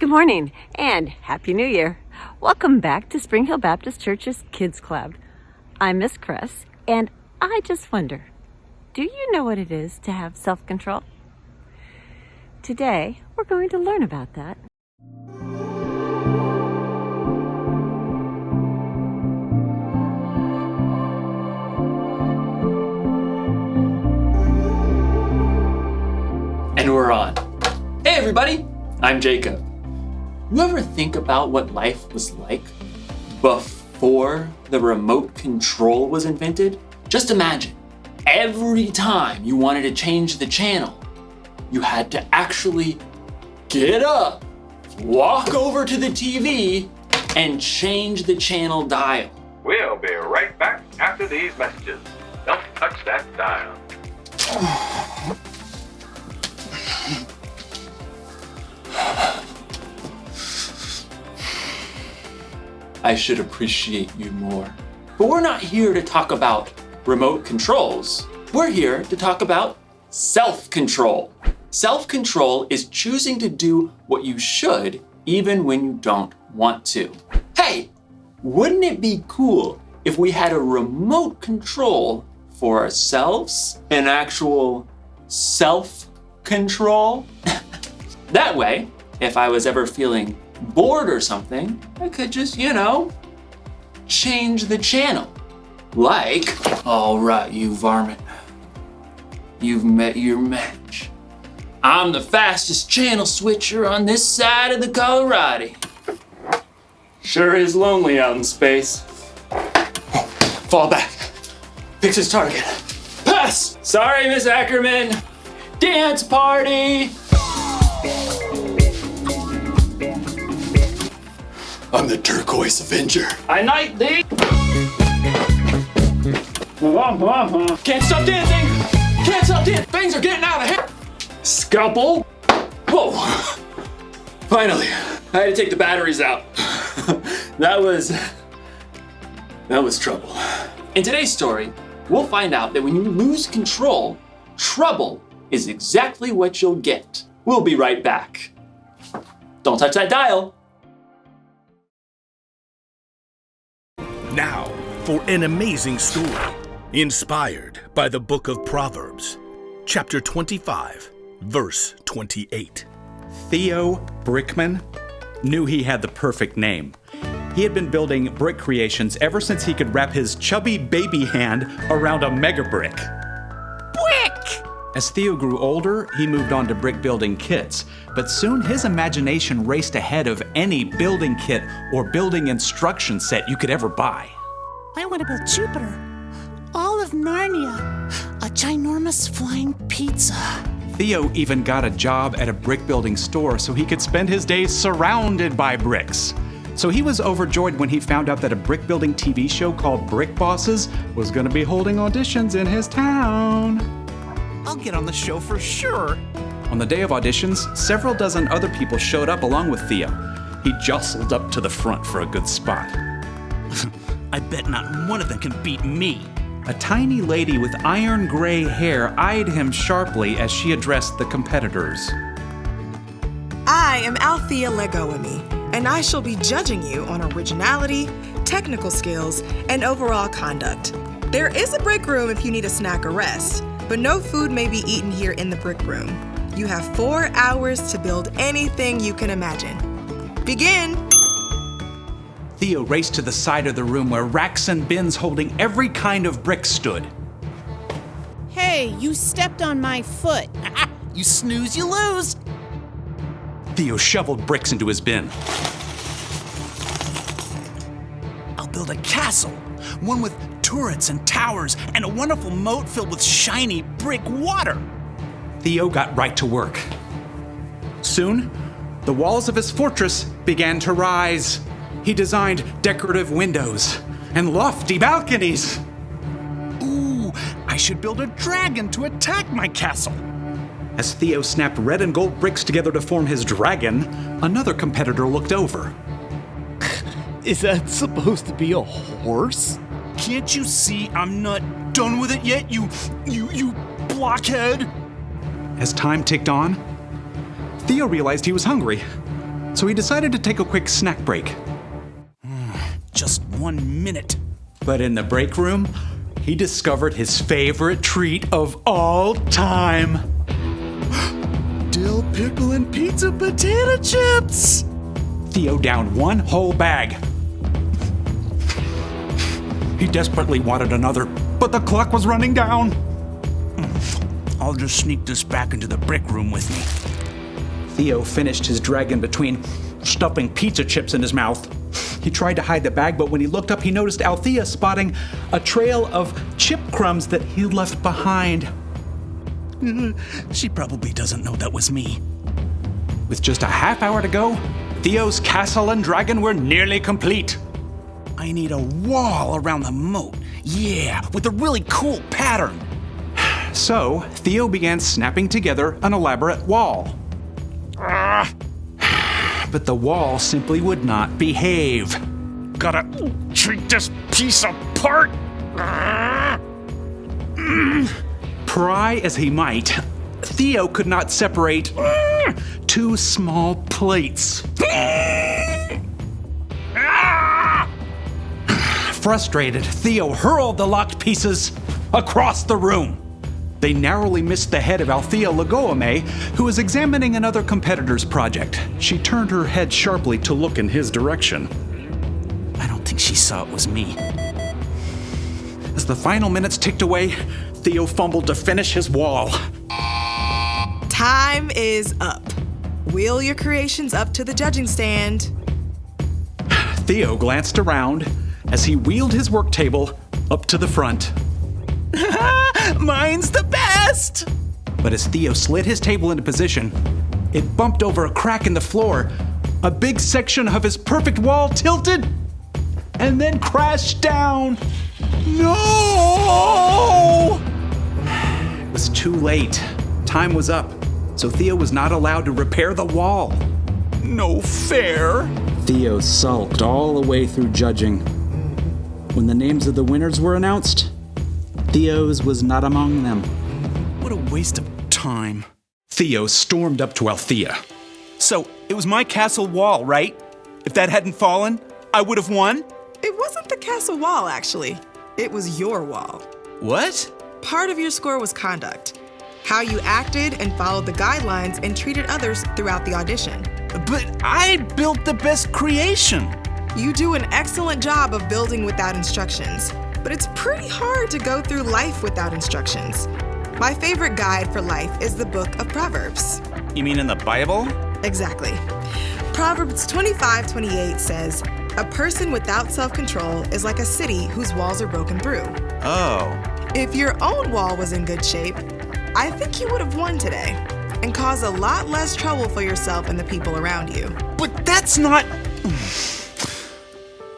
Good morning and Happy New Year. Welcome back to Spring Hill Baptist Church's Kids Club. I'm Miss Cress, and I just wonder, do you know what it is to have self-control? Today, we're going to learn about that. And we're on. Hey everybody, I'm Jacob. You ever think about what life was like before the remote control was invented? Just imagine, every time you wanted to change the channel, you had to actually get up, walk over to the TV, and change the channel dial. We'll be right back after these messages. Don't touch that dial. I should appreciate you more. But we're not here to talk about remote controls. We're here to talk about self-control. Self-control is choosing to do what you should even when you don't want to. Hey, wouldn't it be cool if we had a remote control for ourselves? An actual self-control? That way, if I was ever feeling bored or something, I could just, change the channel. Like, all right, you varmint. You've met your match. I'm the fastest channel switcher on this side of the Colorado. Sure is lonely out in space. Fall back. Fix his target. Pass! Sorry, Miss Ackerman. Dance party! I'm the Turquoise Avenger. I knight thee! Can't stop dancing! Can't stop dancing! Things are getting out of hand! Scalpel! Whoa! Finally, I had to take the batteries out. That was trouble. In today's story, we'll find out that when you lose control, trouble is exactly what you'll get. We'll be right back. Don't touch that dial. Now, for an amazing story, inspired by the book of Proverbs, chapter 25, verse 28. Theo Brickman knew he had the perfect name. He had been building brick creations ever since he could wrap his chubby baby hand around a mega brick. Brick! As Theo grew older, he moved on to brick building kits, but soon his imagination raced ahead of any building kit or building instruction set you could ever buy. I want to build Jupiter, all of Narnia, a ginormous flying pizza. Theo even got a job at a brick building store so he could spend his days surrounded by bricks. So he was overjoyed when he found out that a brick building TV show called Brick Bosses was going to be holding auditions in his town. I'll get on the show for sure. On the day of auditions, several dozen other people showed up along with Theo. He jostled up to the front for a good spot. I bet not one of them can beat me. A tiny lady with iron gray hair eyed him sharply as she addressed the competitors. I am Althea Legoami, and I shall be judging you on originality, technical skills, and overall conduct. There is a break room if you need a snack or rest, but no food may be eaten here in the brick room. You have 4 hours to build anything you can imagine. Begin! Theo raced to the side of the room where racks and bins holding every kind of brick stood. Hey, you stepped on my foot. You snooze, you lose. Theo shoveled bricks into his bin. I'll build a castle, one with turrets and towers and a wonderful moat filled with shiny brick water. Theo got right to work. Soon, the walls of his fortress began to rise. He designed decorative windows and lofty balconies. Ooh, I should build a dragon to attack my castle. As Theo snapped red and gold bricks together to form his dragon, another competitor looked over. Is that supposed to be a horse? Can't you see I'm not done with it yet, you blockhead? As time ticked on, Theo realized he was hungry. so he decided to take a quick snack break. Just 1 minute. But in the break room, he discovered his favorite treat of all time. Dill pickle and pizza potato chips! Theo downed one whole bag. He desperately wanted another, but the clock was running down. I'll just sneak this back into the brick room with me. Theo finished his dragon between stuffing pizza chips in his mouth. He tried to hide the bag, but when he looked up, he noticed Althea spotting a trail of chip crumbs that he left behind. She probably doesn't know that was me. With just a half hour to go, Theo's castle and dragon were nearly complete. I need a wall around the moat. Yeah, with a really cool pattern. So, Theo began snapping together an elaborate wall. But the wall simply would not behave. Gotta treat this piece apart. Pry as he might, Theo could not separate two small plates. Frustrated, Theo hurled the locked pieces across the room. They narrowly missed the head of Althea Legoame, who was examining another competitor's project. She turned her head sharply to look in his direction. I don't think she saw it was me. As the final minutes ticked away, Theo fumbled to finish his wall. Time is up. Wheel your creations up to the judging stand. Theo glanced around as he wheeled his work table up to the front. Mine's the best! But as Theo slid his table into position, it bumped over a crack in the floor. A big section of his perfect wall tilted and then crashed down. No! It was too late. Time was up, so Theo was not allowed to repair the wall. No fair. Theo sulked all the way through judging. When the names of the winners were announced, Theo's was not among them. What a waste of time. Theo stormed up to Althea. So, it was my castle wall, right? If that hadn't fallen, I would have won? It wasn't the castle wall, actually. It was your wall. What? Part of your score was conduct. How you acted and followed the guidelines and treated others throughout the audition. But I built the best creation. You do an excellent job of building without instructions, but it's pretty hard to go through life without instructions. My favorite guide for life is the book of Proverbs. You mean in the Bible? Exactly. Proverbs 25:28 says, "A person without self-control is like a city whose walls are broken through." Oh. If your own wall was in good shape, I think you would have won today and caused a lot less trouble for yourself and the people around you. But that's not...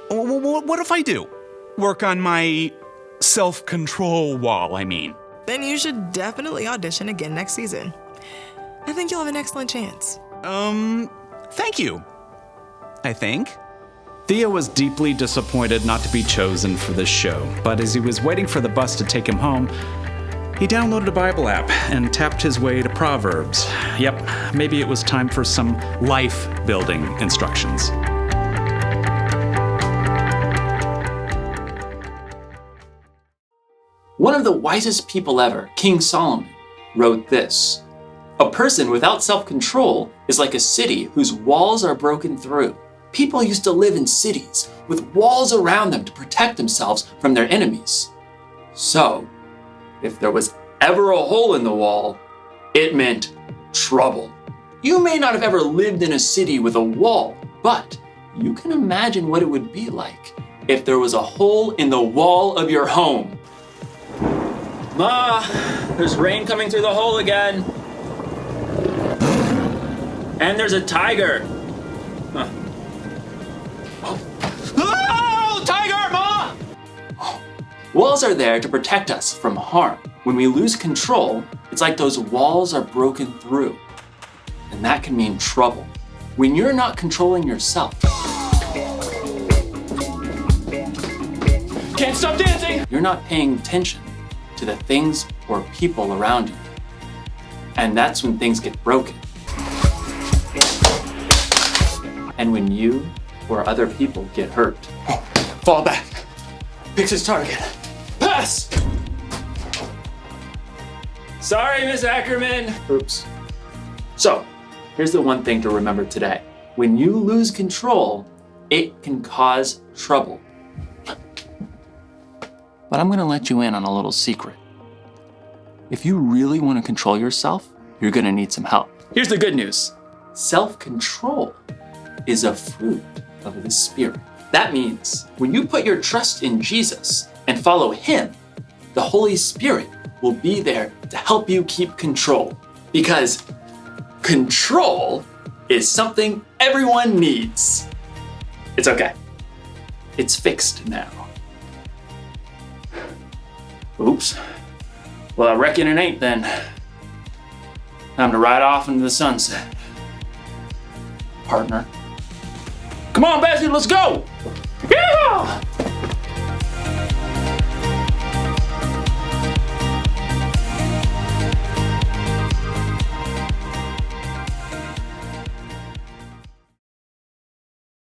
What if I do? Work on my self-control wall, I mean. Then you should definitely audition again next season. I think you'll have an excellent chance. Thank you. I think. Theo was deeply disappointed not to be chosen for this show, but as he was waiting for the bus to take him home, he downloaded a Bible app and tapped his way to Proverbs. Yep, maybe it was time for some life-building instructions. One of the wisest people ever, King Solomon, wrote this: "A person without self-control is like a city whose walls are broken through." People used to live in cities with walls around them to protect themselves from their enemies. So, if there was ever a hole in the wall, it meant trouble. You may not have ever lived in a city with a wall, but you can imagine what it would be like if there was a hole in the wall of your home. Ma, there's rain coming through the hole again. And there's a tiger. Huh. Oh, tiger, Ma! Walls are there to protect us from harm. When we lose control, it's like those walls are broken through. And that can mean trouble. When you're not controlling yourself. Can't stop dancing! You're not paying attention to the things or people around you. And that's when things get broken. and when you or other people get hurt. Fall back. Picks his target. Pass! Sorry, Miss Ackerman. Oops. So, here's the one thing to remember today. When you lose control, it can cause trouble. But I'm gonna let you in on a little secret. If you really wanna control yourself, you're gonna need some help. Here's the good news. Self-control is a fruit of the Spirit. That means when you put your trust in Jesus and follow Him, the Holy Spirit will be there to help you keep control. Because control is something everyone needs. It's okay. It's fixed now. Oops. Well, I reckon it ain't then. Time to ride off into the sunset. Partner. Come on, Bessie, let's go! Yoo-hoo!